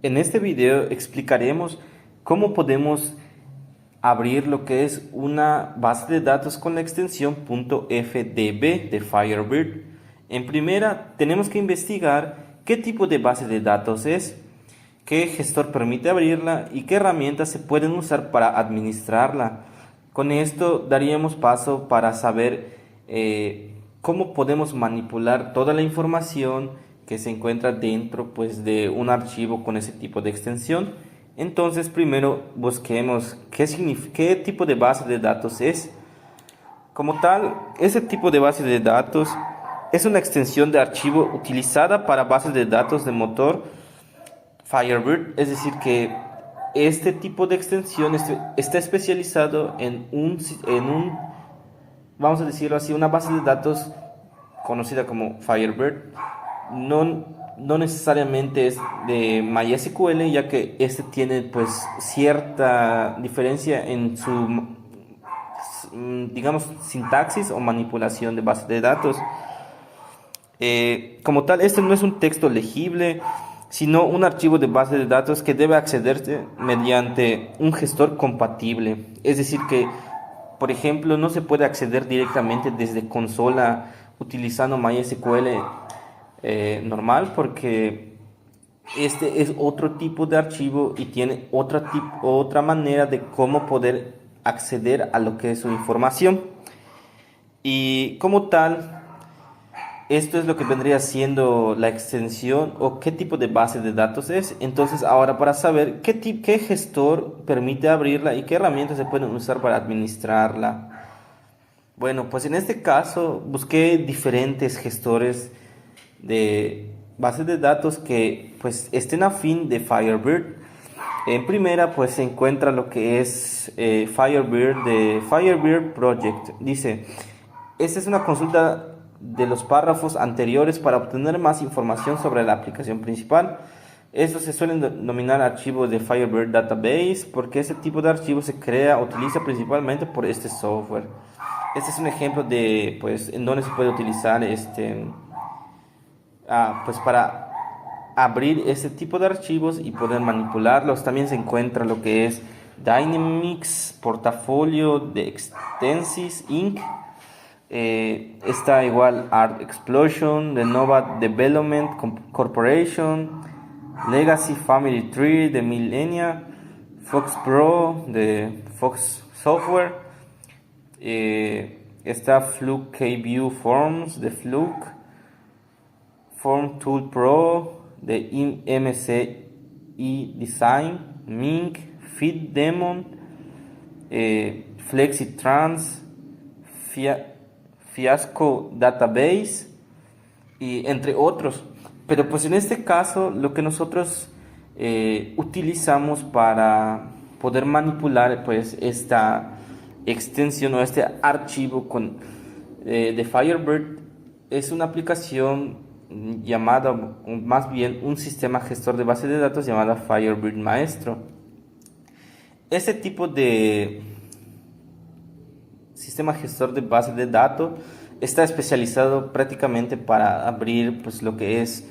En este video explicaremos cómo podemos abrir lo que es una base de datos con la extensión .fdb de Firebird. En primera, tenemos que investigar qué tipo de base de datos es, qué gestor permite abrirla y qué herramientas se pueden usar para administrarla. Con esto daríamos paso para saber cómo podemos manipular toda la información que se encuentra dentro pues, de un archivo con ese tipo de extensión. Entonces, primero busquemos qué tipo de base de datos es. Como tal, ese tipo de base de datos es una extensión de archivo utilizada para bases de datos de motor Firebird, es decir, que este tipo de extensión está especializado vamos a decirlo así, una base de datos conocida como Firebird. No, no necesariamente es de MySQL, ya que este tiene pues cierta diferencia en su, digamos, sintaxis o manipulación de base de datos. Como tal, este no es un texto legible, sino un archivo de base de datos que debe accederse mediante un gestor compatible. Es decir, que, por ejemplo, no se puede acceder directamente desde consola utilizando MySQL normal, porque este es otro tipo de archivo y tiene otra manera de cómo poder acceder a lo que es su información. Y como tal, esto es lo que vendría siendo la extensión o qué tipo de base de datos es. Entonces, ahora para saber qué gestor permite abrirla y qué herramientas se pueden usar para administrarla. Bueno, pues en este caso busqué diferentes gestores de bases de datos que pues estén afín de Firebird. En primera pues se encuentra lo que es Firebird de Firebird Project. Dice, esta es una consulta de los párrafos anteriores para obtener más información sobre la aplicación principal. Estos se suelen denominar archivos de Firebird Database porque ese tipo de archivo se crea o utiliza principalmente por este software. Este es un ejemplo de pues en donde se puede utilizar pues para abrir este tipo de archivos y poder manipularlos. También se encuentra lo que es Dynamics Portafolio de Extensys Inc. Está igual Art Explosion de Nova Development Corporation, Legacy Family Tree de Millenia, Fox Pro de Fox Software, está Fluke KView Forms de Fluke, Form Tool Pro de MCI Design, Mink, Fit Demon, FlexiTrans, Fiasco Database y entre otros. Pero pues en este caso lo que nosotros utilizamos para poder manipular pues esta extensión o este archivo de Firebird es una aplicación llamada, más bien un sistema gestor de base de datos llamada Firebird Maestro. Este tipo de sistema gestor de base de datos está especializado prácticamente para abrir pues lo que es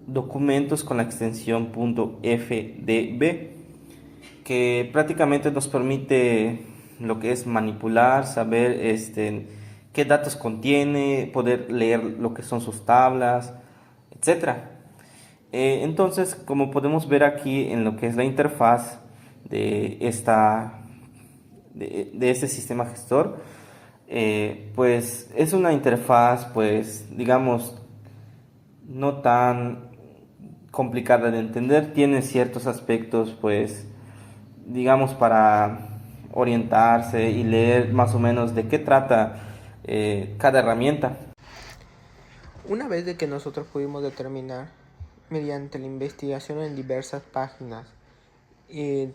documentos con la extensión .fdb, que prácticamente nos permite lo que es manipular, saber qué datos contiene, poder leer lo que son sus tablas, etcétera. Entonces, como podemos ver aquí en lo que es la interfaz de de este sistema gestor, pues es una interfaz, pues digamos, no tan complicada de entender. Tiene ciertos aspectos, pues, digamos, para orientarse y leer más o menos de qué trata cada herramienta. Una vez de que nosotros pudimos determinar, mediante la investigación en diversas páginas,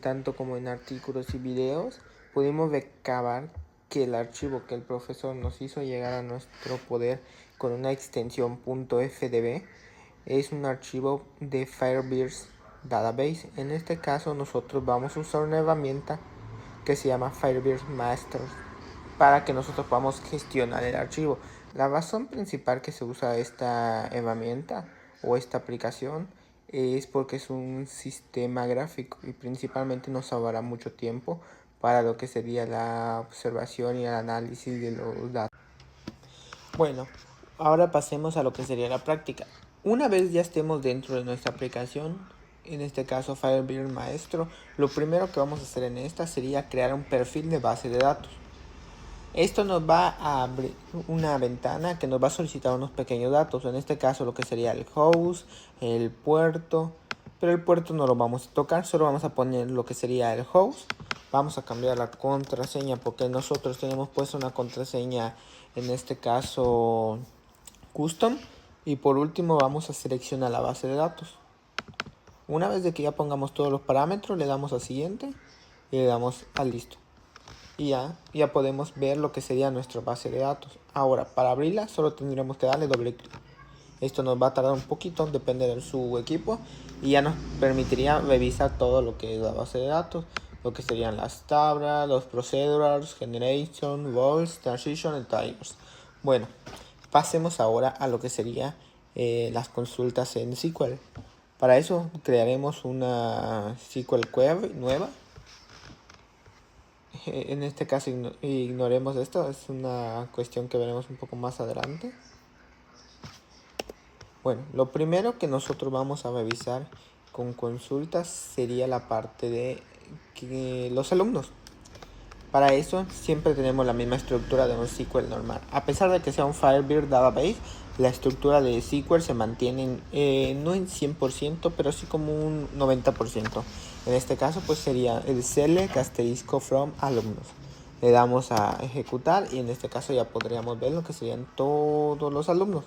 tanto como en artículos y videos, pudimos recabar que el archivo que el profesor nos hizo llegar a nuestro poder con una extensión .fdb es un archivo de Firebird Database. En este caso nosotros vamos a usar una herramienta que se llama Firebird Master para que nosotros podamos gestionar el archivo. La razón principal que se usa esta herramienta o esta aplicación es porque es un sistema gráfico y principalmente nos ahorrará mucho tiempo para lo que sería la observación y el análisis de los datos. Bueno, ahora pasemos a lo que sería la práctica. Una vez ya estemos dentro de nuestra aplicación, en este caso Firebird Maestro, lo primero que vamos a hacer en esta sería crear un perfil de base de datos. Esto nos va a abrir una ventana que nos va a solicitar unos pequeños datos, en este caso lo que sería el host, el puerto, pero el puerto no lo vamos a tocar, solo vamos a poner lo que sería el host. Vamos a cambiar la contraseña porque nosotros tenemos puesto una contraseña, en este caso custom, y por último vamos a seleccionar la base de datos. Una vez de que ya pongamos todos los parámetros, le damos a siguiente y le damos a listo. Y ya podemos ver lo que sería nuestra base de datos. Ahora, para abrirla solo tendremos que darle doble clic. Esto nos va a tardar un poquito, depende de su equipo, y ya nos permitiría revisar todo lo que es la base de datos, lo que serían las tablas, los procedures, generation, roles, transition y triggers. Bueno, pasemos ahora a lo que sería las consultas en SQL. Para eso crearemos una SQL query nueva. En este caso ignoremos esto, es una cuestión que veremos un poco más adelante. Bueno, lo primero que nosotros vamos a revisar con consultas sería la parte de los alumnos. Para eso siempre tenemos la misma estructura de un SQL normal. A pesar de que sea un Firebird Database, la estructura de SQL se mantiene no en 100%, pero sí como un 90%. En este caso pues sería el select asterisco from alumnos. Le damos a ejecutar y en este caso ya podríamos ver lo que serían todos los alumnos.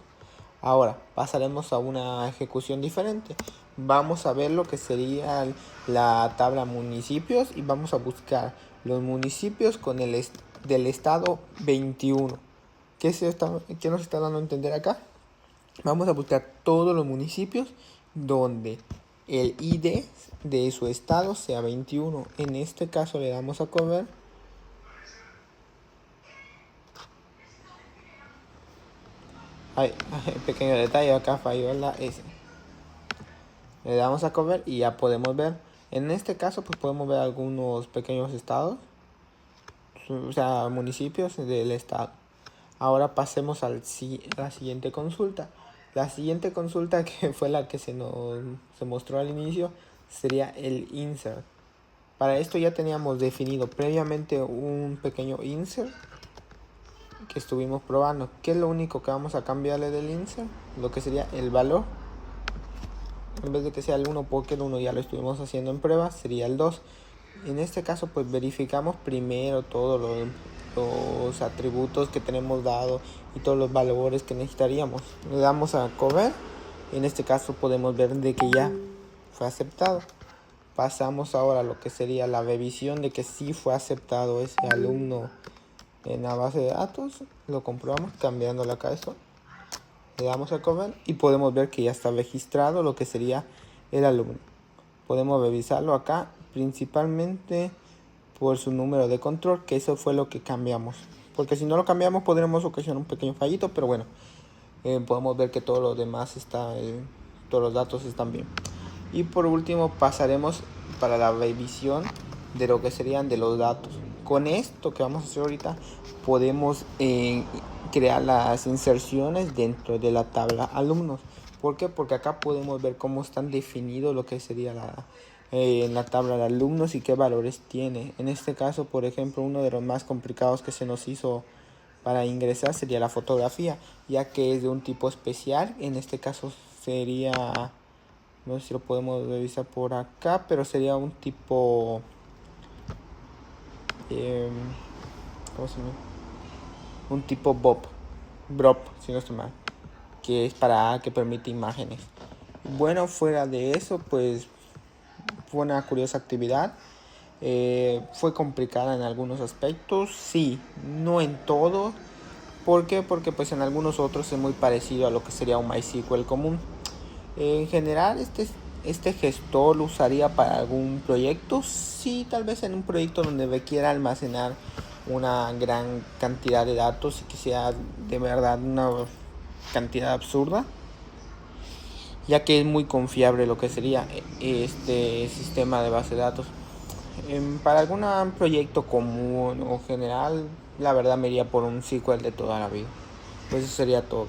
Ahora pasaremos a una ejecución diferente. Vamos a ver lo que sería la tabla municipios y vamos a buscar los municipios con el del estado 21. ¿Qué nos está dando a entender acá? Vamos a buscar todos los municipios donde el ID de su estado sea 21. En este caso le damos a cover. Pequeño detalle, acá falló la S. Le damos a cover y ya podemos ver. En este caso pues podemos ver algunos pequeños estados, o sea, municipios del estado. Ahora pasemos a la siguiente consulta. La siguiente consulta, que fue la que se mostró al inicio, sería el insert. Para esto ya teníamos definido previamente un pequeño insert que estuvimos probando. ¿Qué es lo único que vamos a cambiarle del insert? Lo que sería el valor. En vez de que sea el 1, porque el 1 ya lo estuvimos haciendo en prueba, sería el 2. En este caso pues verificamos primero todos los atributos que tenemos dado y todos los valores que necesitaríamos. Le damos a cover. En este caso podemos ver de que ya fue aceptado. Pasamos ahora a lo que sería la revisión de que sí fue aceptado ese alumno en la base de datos. Lo comprobamos cambiándole acá esto. Le damos a cover y podemos ver que ya está registrado lo que sería el alumno. Podemos revisarlo acá, principalmente por su número de control, que eso fue lo que cambiamos. Porque si no lo cambiamos podremos ocasionar un pequeño fallito, pero bueno, podemos ver que todo lo demás está, todos los datos están bien. Y por último pasaremos para la revisión de lo que serían de los datos. Con esto que vamos a hacer ahorita podemos crear las inserciones dentro de la tabla alumnos. ¿Por qué? Porque acá podemos ver cómo están definidos lo que sería en la tabla de alumnos y qué valores tiene. En este caso, por ejemplo, uno de los más complicados que se nos hizo para ingresar sería la fotografía, ya que es de un tipo especial. En este caso sería, no sé si lo podemos revisar por acá, pero sería un tipo ¿cómo se llama? Un tipo BOP, si no estoy mal, que es que permite imágenes. Bueno, fuera de eso, pues fue una curiosa actividad. Fue complicada en algunos aspectos, sí, no en todo. ¿Por qué? Porque pues en algunos otros es muy parecido a lo que sería un MySQL común. En general, este gestor lo usaría para algún proyecto, sí, tal vez en un proyecto donde requiera almacenar una gran cantidad de datos y que sea de verdad una cantidad absurda. ya que es muy confiable lo que sería este sistema de base de datos. Para algún proyecto común o general, la verdad me iría por un SQL de toda la vida. Pues eso sería todo.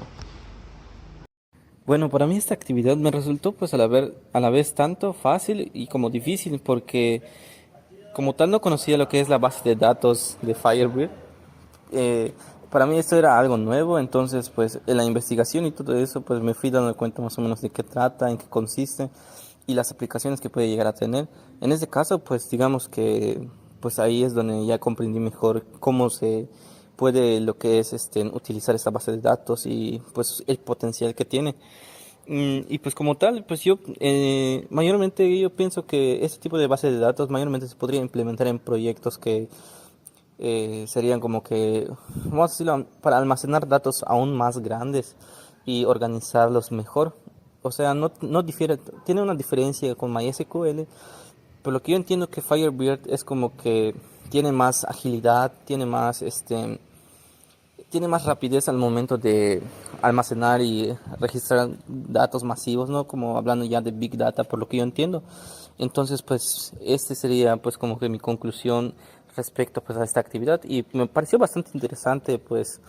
Bueno, para mí esta actividad me resultó pues a la vez tanto fácil y como difícil porque como tal no conocía lo que es la base de datos de Firebird. eh, para mí esto era algo nuevo, entonces pues en la investigación y todo eso pues me fui dando cuenta más o menos de qué trata, en qué consiste y las aplicaciones que puede llegar a tener. En este caso pues digamos que pues ahí es donde ya comprendí mejor cómo se puede lo que es utilizar esta base de datos y pues el potencial que tiene. Y pues como tal, pues yo mayormente yo pienso que este tipo de base de datos mayormente se podría implementar en proyectos que serían como que, vamos a decirlo, para almacenar datos aún más grandes y organizarlos mejor. O sea, no difiere, tiene una diferencia con MySQL, pero lo que yo entiendo que Firebird es como que tiene más agilidad, tiene más rapidez al momento de almacenar y registrar datos masivos, ¿no? Como hablando ya de Big Data, por lo que yo entiendo. Entonces, pues, este sería, pues, como que mi conclusión respecto, pues, a esta actividad. Y me pareció bastante interesante, pues,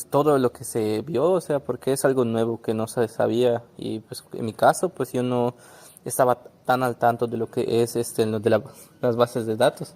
todo lo que se vio, o sea, porque es algo nuevo que no se sabía. Y, pues, en mi caso, pues, yo no estaba tan al tanto de lo que es, lo de las bases de datos.